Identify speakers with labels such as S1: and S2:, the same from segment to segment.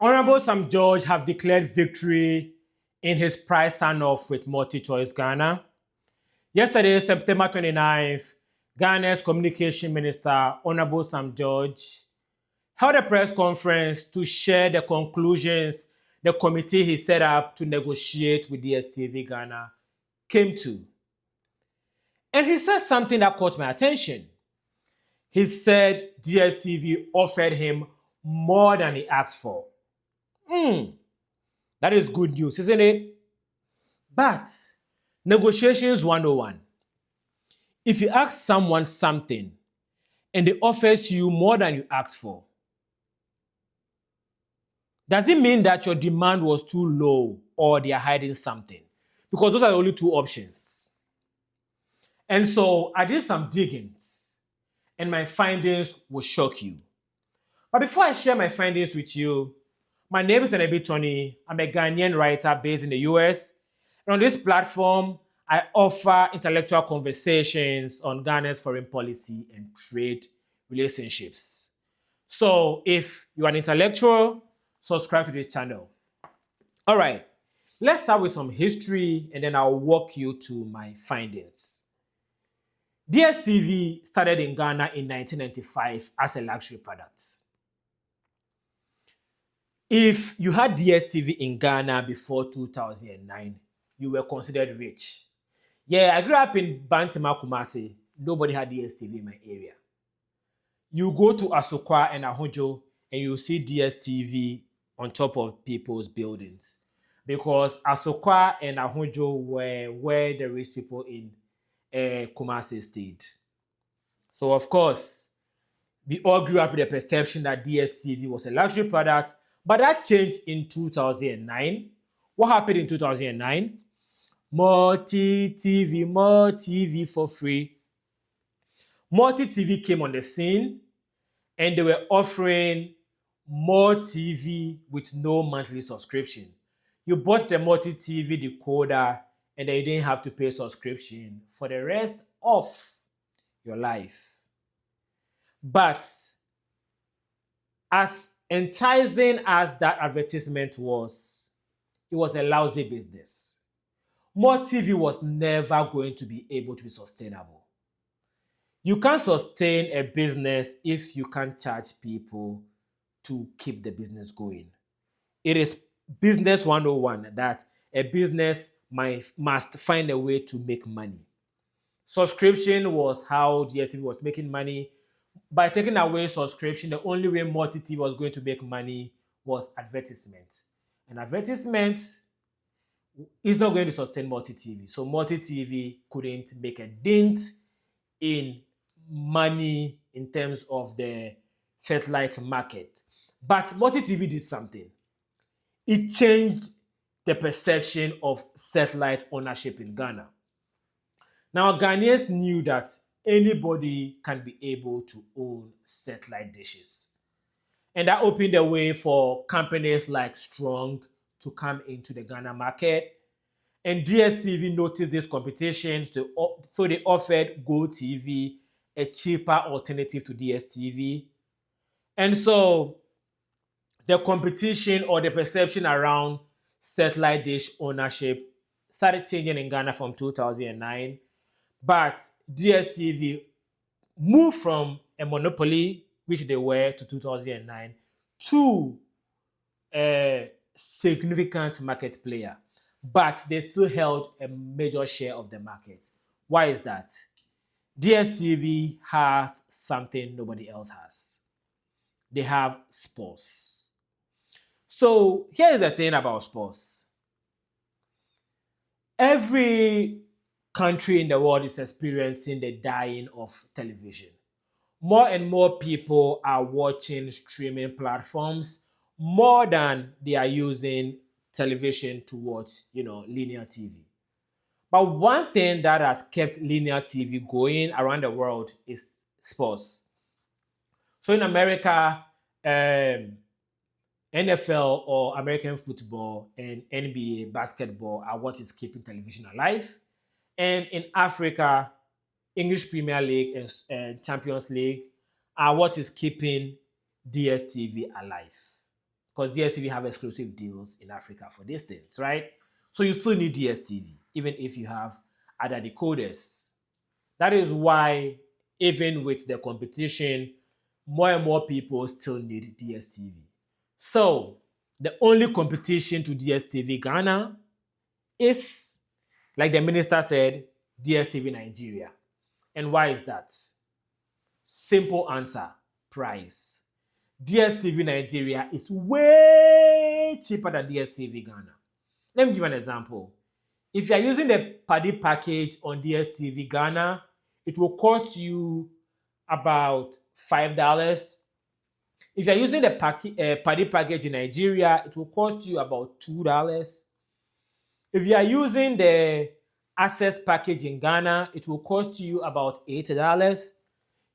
S1: Honorable Sam George have declared victory in his prize standoff with MultiChoice Ghana. Yesterday, September 29th, Ghana's Communication Minister, Honorable Sam George, held a press conference to share the conclusions the committee he set up to negotiate with DSTV Ghana came to. And he said something that caught my attention. He said DSTV offered him more than he asked for. That is good news, isn't it? But negotiations 101. If you ask someone something and they offer you more than you asked for, does it mean that your demand was too low or they are hiding something? Because those are the only two options. And so I did some diggings and my findings will shock you. But before I share my findings with you, my name is Tony. I'm a Ghanaian writer based in the US. And on this platform, I offer intellectual conversations on Ghana's foreign policy and trade relationships. So if you're an intellectual, subscribe to this channel. All right, let's start with some history and then I'll walk you to my findings. DSTV started in Ghana in 1995 as a luxury product. If you had DSTV in Ghana before 2009, you were considered rich. Yeah, I grew up in Bantama, Kumasi. Nobody had DSTV in my area. You go to Asokwa and Ahonjo and you see DSTV on top of people's buildings. Because Asokwa and Ahonjo were where the rich people in Kumasi stayed. So of course, we all grew up with the perception that DSTV was a luxury product, but that changed in 2009. What happened in 2009? More TV for free. MultiTV came on the scene and they were offering more TV with no monthly subscription. You bought the MultiTV decoder and then you didn't have to pay subscription for the rest of your life. But as enticing as that advertisement was, it was a lousy business. MultiTV was never going to be able to be sustainable. You can't sustain a business if you can't charge people to keep the business going. It is business 101 that a business must find a way to make money. Subscription was how DSTV was making money. By taking away subscription, the only way MultiTV was going to make money was advertisement. And advertisement is not going to sustain MultiTV. So MultiTV couldn't make a dent in money in terms of the satellite market. But MultiTV did something. It changed the perception of satellite ownership in Ghana. Now, Ghanaians knew that anybody can be able to own satellite dishes. And that opened the way for companies like Strong to come into the Ghana market. And DSTV noticed this competition, so they offered GoTV, a cheaper alternative to DSTV. And so the competition or the perception around satellite dish ownership started changing in Ghana from 2009. But DSTV moved from a monopoly, which they were to 2009, to a significant market player. But they still held a major share of the market. Why is that? DSTV has something nobody else has. They have sports. So here's the thing about sports. Every country in the world is experiencing the dying of television. More and more people are watching streaming platforms more than they are using television to watch, linear TV. But one thing that has kept linear TV going around the world is sports. So in America, NFL or American football and NBA basketball are what is keeping television alive. And in Africa, English Premier League and Champions League are what is keeping DSTV alive. because DSTV have exclusive deals in Africa for these things, right? So you still need DSTV, even if you have other decoders. That is why, even with the competition, more and more people still need DSTV. So the only competition to DSTV Ghana is, like the minister said, DSTV Nigeria. And why is that? Simple answer, price. DSTV Nigeria is way cheaper than DSTV Ghana. Let me give you an example. If you are using the Paddy package on DSTV Ghana, it will cost you about $5. If you are using the Paddy package in Nigeria, it will cost you about $2. If you are using the Access package in Ghana, it will cost you about $8.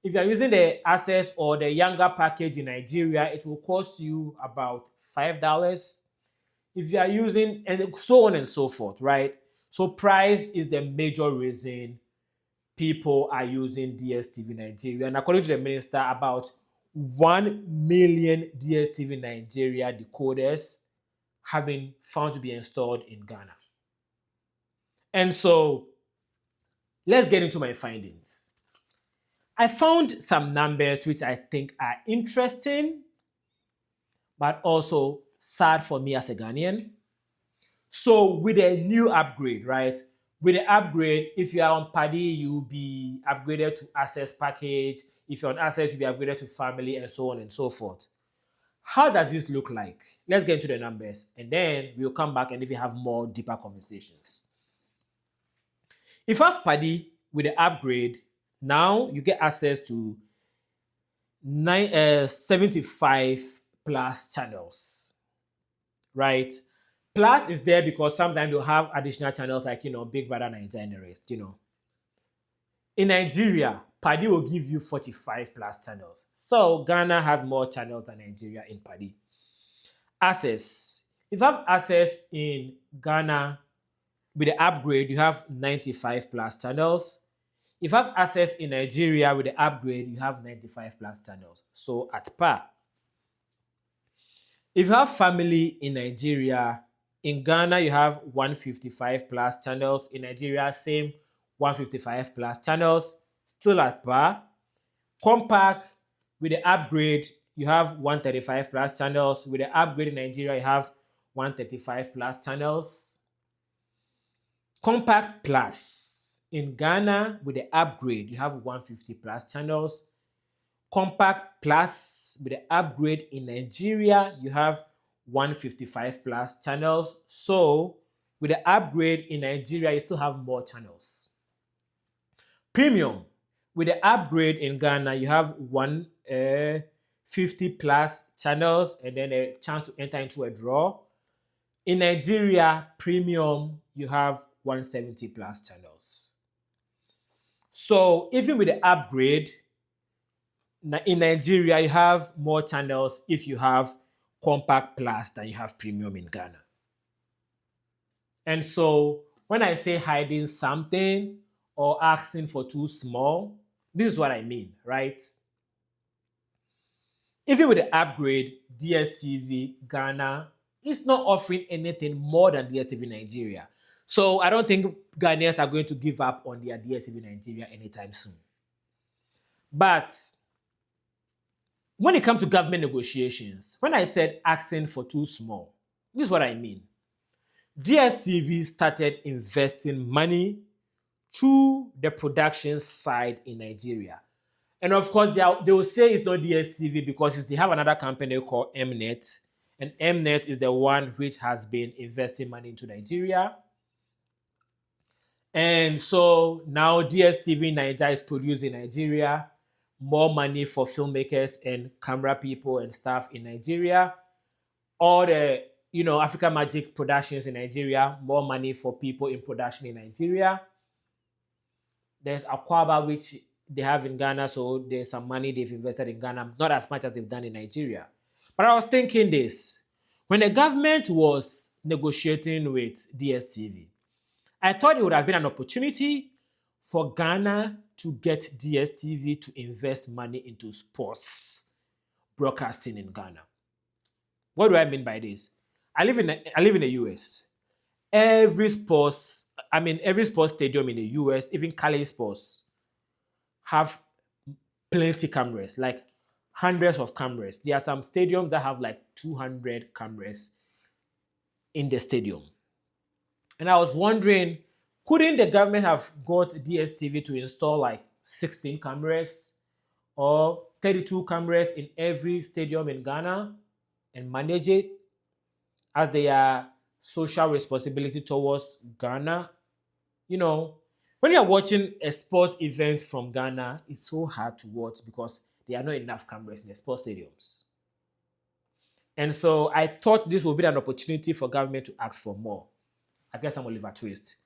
S1: If you are using the Access or the Younger package in Nigeria, it will cost you about $5. If you are using, and so on and so forth, right? So price is the major reason people are using DSTV Nigeria. And according to the minister, about 1 million DSTV Nigeria decoders have been found to be installed in Ghana. And so let's get into my findings. I found some numbers which I think are interesting, but also sad for me as a Ghanaian. So with a new upgrade, right? With the upgrade, if you are on Paddy, you'll be upgraded to Access package. If you're on Access, you'll be upgraded to Family, and so on and so forth. How does this look like? Let's get into the numbers, and then we'll come back and if you have more deeper conversations. If you have Paddy with the upgrade, now you get access to 75 plus channels, right? Plus is there because sometimes they'll have additional channels like, Big Brother Nigerians, In Nigeria, Paddy will give you 45 plus channels. So Ghana has more channels than Nigeria in Paddy. Access. If you have access in Ghana with the upgrade, you have 95 plus channels. If you have access in Nigeria with the upgrade, you have 95 plus channels. So at par. If you have family in Nigeria, in Ghana, you have 155 plus channels. In Nigeria, same 155 plus channels. Still at par. Compact, with the upgrade, you have 135 plus channels. With the upgrade in Nigeria, you have 135 plus channels. Compact Plus, in Ghana, with the upgrade, you have 150 plus channels. Compact Plus, with the upgrade in Nigeria, you have 155 plus channels. So with the upgrade in Nigeria, you still have more channels. Premium, with the upgrade in Ghana, you have 150 plus channels and then a chance to enter into a draw. In Nigeria, premium, you have 170 plus channels. So even with the upgrade, in Nigeria, you have more channels if you have Compact Plus than you have Premium in Ghana. And so when I say hiding something or asking for too small, this is what I mean, right? Even with the upgrade, DSTV Ghana is not offering anything more than DSTV Nigeria. So I don't think Ghanaians are going to give up on their DSTV Nigeria anytime soon. But when it comes to government negotiations, when I said asking for too small, this is what I mean. DSTV started investing money to the production side in Nigeria. And of course, they will say it's not DSTV because they have another company called Mnet. And Mnet is the one which has been investing money into Nigeria. And so now DSTV Nigeria is producing in Nigeria, more money for filmmakers and camera people and staff in Nigeria. All the, Africa Magic Productions in Nigeria, more money for people in production in Nigeria. There's Aquaba, which they have in Ghana, so there's some money they've invested in Ghana, not as much as they've done in Nigeria. But I was thinking this, when the government was negotiating with DSTV, I thought it would have been an opportunity for Ghana to get DSTV to invest money into sports broadcasting in Ghana. What do I mean by this? I live in the US. Every sports stadium in the US, even Cali sports, have plenty cameras, like hundreds of cameras. There are some stadiums that have like 200 cameras in the stadium. And I was wondering, couldn't the government have got DSTV to install like 16 cameras or 32 cameras in every stadium in Ghana and manage it as their social responsibility towards Ghana? You know, when you're watching a sports event from Ghana, it's so hard to watch because there are not enough cameras in the sports stadiums. And so I thought this would be an opportunity for government to ask for more. I guess I'm Oliver Twist.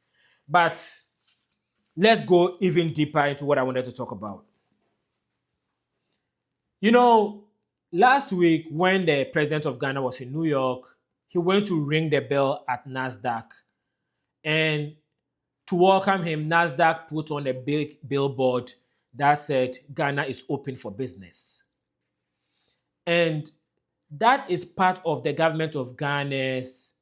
S1: But let's go even deeper into what I wanted to talk about. You know, last week when the president of Ghana was in New York, he went to ring the bell at NASDAQ. And to welcome him, NASDAQ put on a big billboard that said Ghana is open for business. And that is part of the government of Ghana's,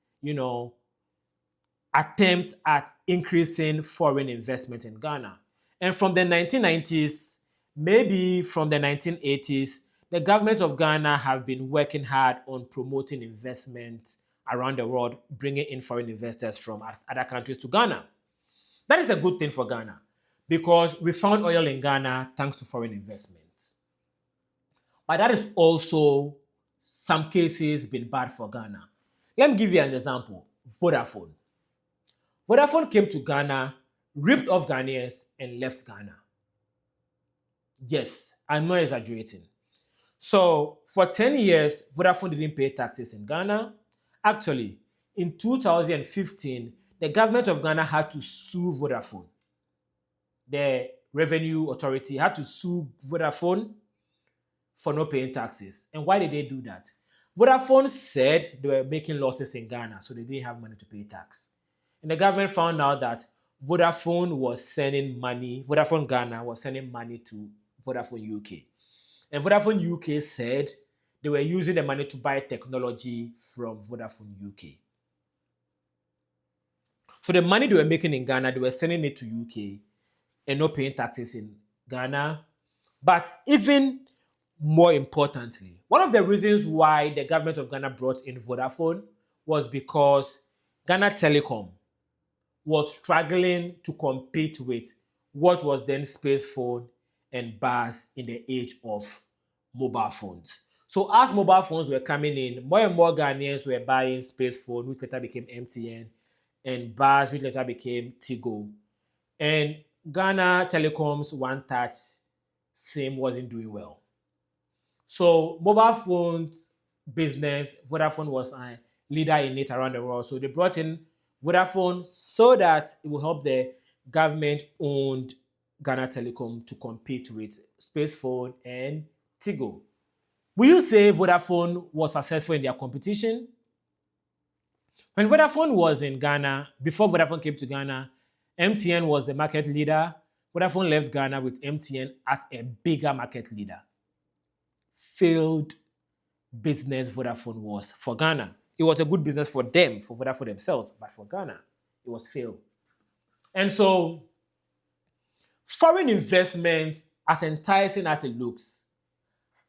S1: attempt at increasing foreign investment in Ghana. And from the 1990s, maybe from the 1980s, the government of Ghana have been working hard on promoting investment around the world, bringing in foreign investors from other countries to Ghana. That is a good thing for Ghana because we found oil in Ghana thanks to foreign investment. But that is also, some cases, been bad for Ghana. Let me give you an example. Vodafone. Vodafone came to Ghana, ripped off Ghanaians, and left Ghana. Yes, I'm not exaggerating. So, for 10 years, Vodafone didn't pay taxes in Ghana. Actually, in 2015, the government of Ghana had to sue Vodafone. The Revenue Authority had to sue Vodafone for not paying taxes. And why did they do that? Vodafone said they were making losses in Ghana, so they didn't have money to pay tax. And the government found out that Vodafone Ghana was sending money to Vodafone UK. And Vodafone UK said they were using the money to buy technology from Vodafone UK. So the money they were making in Ghana, they were sending it to UK and not paying taxes in Ghana. But even more importantly, one of the reasons why the government of Ghana brought in Vodafone was because Ghana Telecom was struggling to compete with what was then space phone and bars in the age of mobile phones. So as mobile phones were coming in, more and more Ghanaians were buying space phone, which later became MTN, and bars, which later became Tigo. And Ghana Telecom's One Touch SIM wasn't doing well. So mobile phones business, Vodafone was a leader in it around the world. So they brought in Vodafone so that it will help the government-owned Ghana Telecom to compete with Spacephone and Tigo. Will you say Vodafone was successful in their competition? When Vodafone was in Ghana, before Vodafone came to Ghana, MTN was the market leader. Vodafone left Ghana with MTN as a bigger market leader. Failed business Vodafone was for Ghana. It was a good business for them, for Vodafone themselves, but for Ghana, it was failed. And so, foreign investment, as enticing as it looks,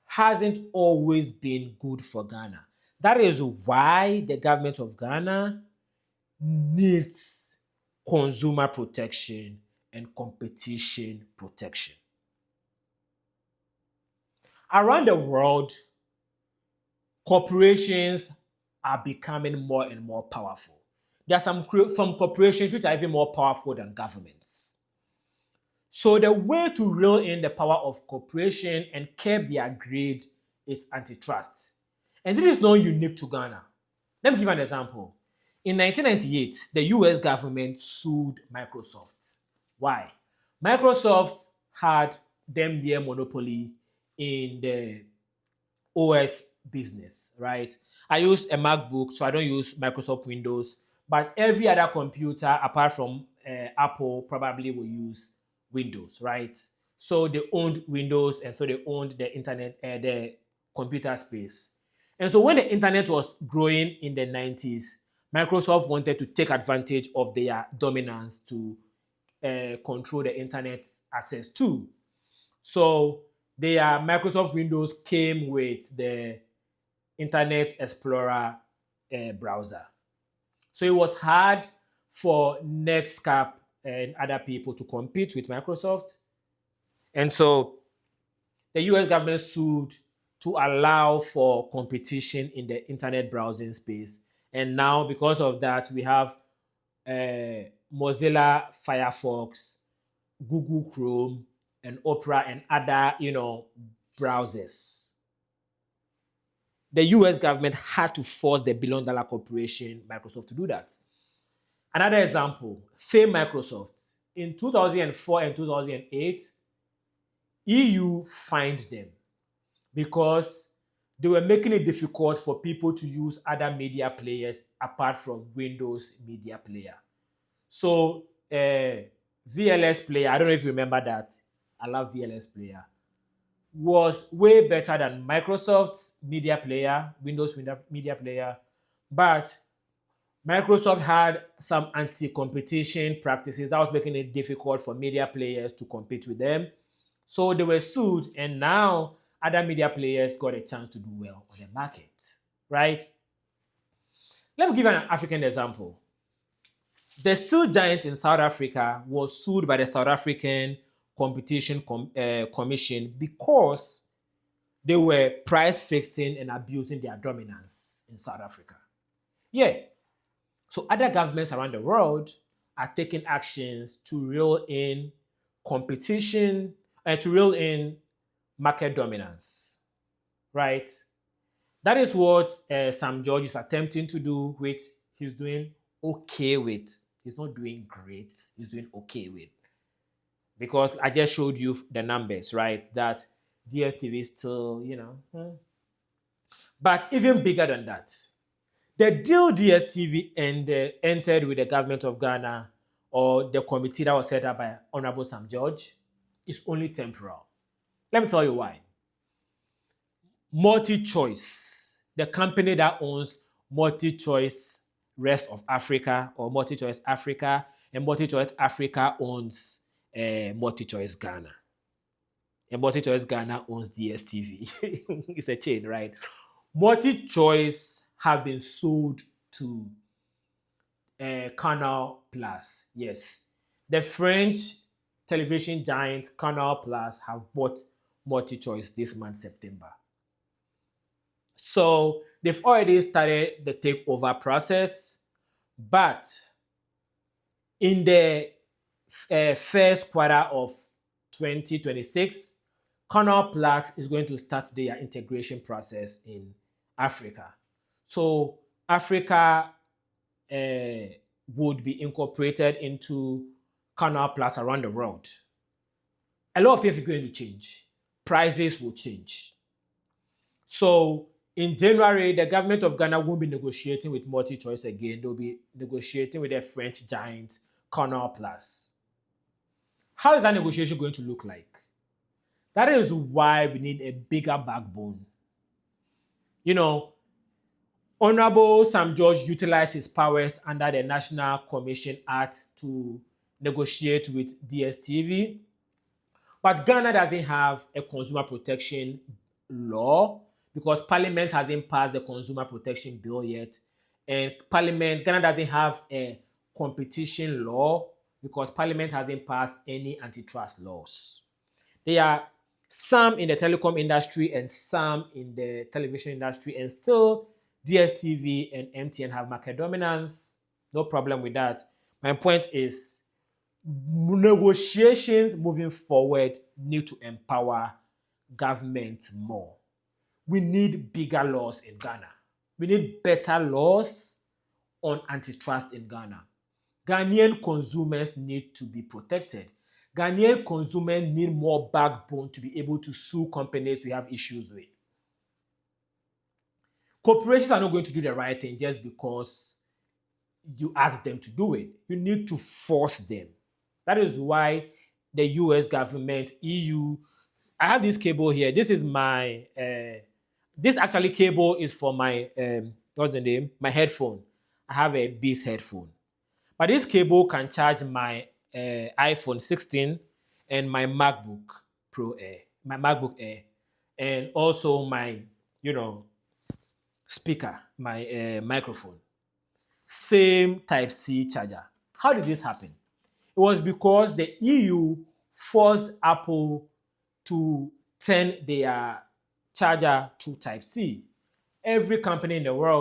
S1: hasn't always been good for Ghana. That is why the government of Ghana needs consumer protection and competition protection. Around the world, corporations are becoming more and more powerful. There are some corporations which are even more powerful than governments. So the way to reel in the power of corporation and curb their greed is antitrust. And this is not unique to Ghana. Let me give an example. In 1998, the US government sued Microsoft. Why? Microsoft had them their monopoly in the OS business, right? I use a MacBook, so I don't use Microsoft Windows, but every other computer apart from Apple probably will use Windows, right? So they owned Windows, and so they owned the internet, the computer space. And so when the internet was growing in the 90s, Microsoft wanted to take advantage of their dominance to control the internet access too. So their Microsoft Windows came with the Internet Explorer browser. So it was hard for Netscape and other people to compete with Microsoft. And so the US government sued to allow for competition in the internet browsing space. And now, because of that, we have Mozilla Firefox, Google Chrome, and Opera and other, browsers. The US government had to force the billion-dollar corporation Microsoft to do that. Another example, same Microsoft. In 2004 and 2008, EU fined them because they were making it difficult for people to use other media players apart from Windows Media Player. So VLS Player, I don't know if you remember that. I love VLS Player. Was way better than Microsoft's Media Player, Windows Media Player. But Microsoft had some anti-competition practices that was making it difficult for media players to compete with them. So they were sued, and now other media players got a chance to do well on the market, right? Let me give you an African example. The steel giant in South Africa was sued by the South African Competition Commission because they were price fixing and abusing their dominance in South Africa. Yeah. So other governments around the world are taking actions to reel in competition and to reel in market dominance, right? That is what Sam George is attempting to do, which he's doing okay with. He's not doing great. He's doing okay with. Because I just showed you the numbers, right? That DSTV is still, But even bigger than that, the deal DSTV entered with the government of Ghana or the committee that was set up by Honorable Sam George is only temporal. Let me tell you why. MultiChoice, the company that owns MultiChoice Rest of Africa or MultiChoice Africa, and MultiChoice Africa owns MultiChoice Ghana. And MultiChoice Ghana owns DSTV. It's a chain, right? MultiChoice have been sold to Canal Plus. Yes. The French television giant Canal Plus have bought MultiChoice this month, September. So they've already started the takeover process, but in the first quarter of 2026, Canal Plus is going to start their integration process in Africa. So Africa would be incorporated into Canal Plus around the world. A lot of things are going to change. Prices will change. So in January, the government of Ghana won't be negotiating with MultiChoice again. They'll be negotiating with the French giant Canal Plus. How is that negotiation going to look like? That is why we need a bigger backbone. Honorable Sam George utilized his powers under the National Commission Act to negotiate with DSTV. But Ghana doesn't have a consumer protection law because Parliament hasn't passed the consumer protection bill yet. And Ghana doesn't have a competition law because Parliament hasn't passed any antitrust laws. There are some in the telecom industry and some in the television industry, and still DSTV and MTN have market dominance. No problem with that. My point is, negotiations moving forward need to empower government more. We need bigger laws in Ghana. We need better laws on antitrust in Ghana. Ghanaian consumers need to be protected. Ghanaian consumers need more backbone to be able to sue companies we have issues with. Corporations are not going to do the right thing just because you ask them to do it. You need to force them. That is why the US government, EU, I have this cable here. This is my This actually cable is for my what's the name? My headphone. I have a Beats headphone. But this cable can charge my iPhone 16 and my MacBook Pro Air, my MacBook Air, and also my, you know, speaker, my microphone. Same Type C charger. How did this happen? It was because the EU forced Apple to turn their charger to Type C. Every company in the world